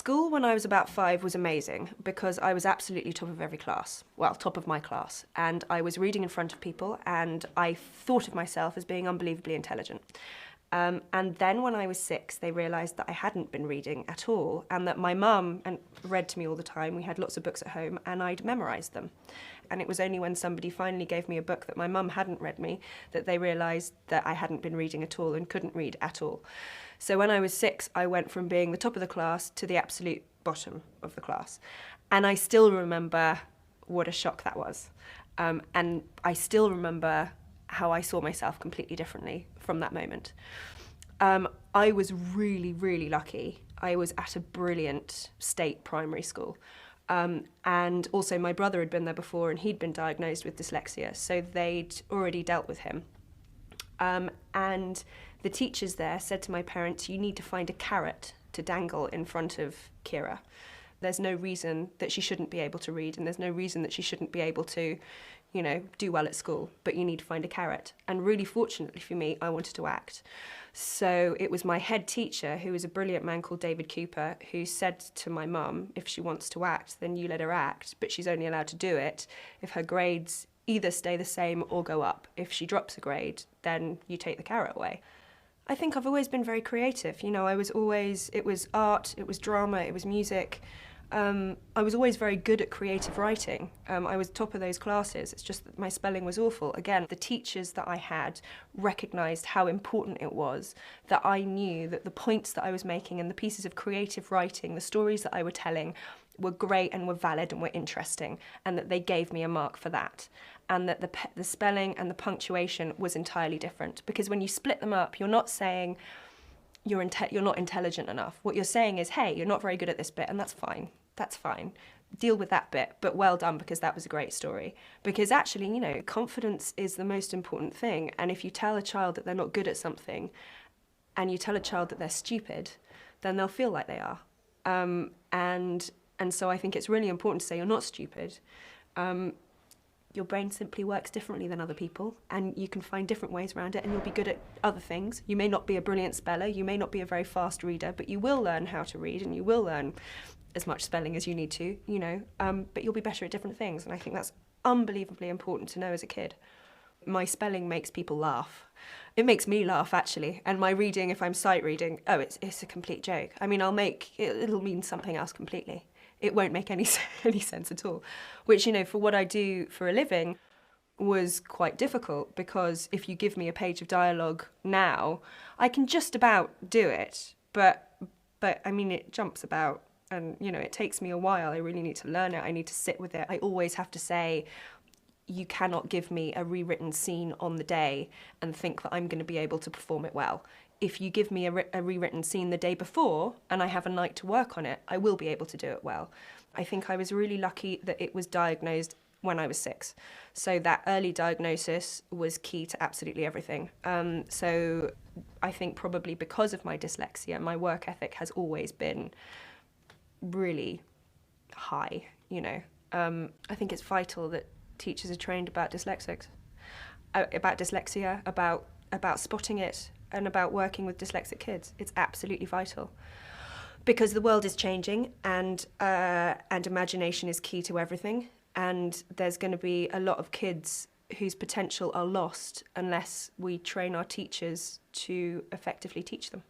School when I was about 5 was amazing because I was absolutely top of every class, well, top of my class, and I was reading in front of people and I thought of myself as being unbelievably intelligent. And then when I was 6, they realised that I hadn't been reading at all and that my mum read to me all the time. We had lots of books at home and I'd memorised them. And it was only when somebody finally gave me a book that my mum hadn't read me that they realised that I hadn't been reading at all and couldn't read at all. So when I was 6, I went from being the top of the class to the absolute bottom of the class. And I still remember what a shock that was. And I still remember how I saw myself completely differently from that moment. I was really, really lucky. I was at a brilliant state primary school. And also my brother had been there before and he'd been diagnosed with dyslexia, so they'd already dealt with him. And the teachers there said to my parents, you need to find a carrot to dangle in front of Keira. There's no reason that she shouldn't be able to read and there's no reason that she shouldn't be able to, do well at school, but you need to find a carrot. And really fortunately for me, I wanted to act. So it was my head teacher, who was a brilliant man called David Cooper, who said to my mum, if she wants to act, then you let her act, but she's only allowed to do it if her grades either stay the same or go up. If she drops a grade, then you take the carrot away. I think I've always been very creative. It was art, it was drama, it was music. I was always very good at creative writing. I was top of those classes. It's just that my spelling was awful. Again, the teachers that I had recognised how important it was that I knew that the points that I was making and the pieces of creative writing, the stories that I were telling, were great and were valid and were interesting, and that they gave me a mark for that. And that the spelling and the punctuation was entirely different. Because when you split them up, you're not saying you're not intelligent enough. What you're saying is, hey, you're not very good at this bit, and that's fine. That's fine. Deal with that bit, but well done, because that was a great story. Because actually, confidence is the most important thing. And if you tell a child that they're not good at something, and you tell a child that they're stupid, then they'll feel like they are. And so I think it's really important to say you're not stupid. Your brain simply works differently than other people, and you can find different ways around it, and you'll be good at other things. You may not be a brilliant speller, you may not be a very fast reader, but you will learn how to read, and you will learn as much spelling as you need to, but you'll be better at different things, and I think that's unbelievably important to know as a kid. My spelling makes people laugh. It makes me laugh, actually, and my reading, if I'm sight reading, it's a complete joke. I mean, it'll mean something else completely. It won't make any sense at all, which, for what I do for a living was quite difficult, because if you give me a page of dialogue now, I can just about do it, but I mean, it jumps about and, it takes me a while. I really need to learn it. I need to sit with it. I always have to say, you cannot give me a rewritten scene on the day and think that I'm going to be able to perform it well. If you give me a rewritten scene the day before and I have a night to work on it, I will be able to do it well. I think I was really lucky that it was diagnosed when I was 6. So that early diagnosis was key to absolutely everything. So I think probably because of my dyslexia, my work ethic has always been really high, I think it's vital that teachers are trained about dyslexics, about dyslexia, about spotting it, and about working with dyslexic kids. It's absolutely vital. Because the world is changing, and imagination is key to everything, and there's going to be a lot of kids whose potential are lost unless we train our teachers to effectively teach them.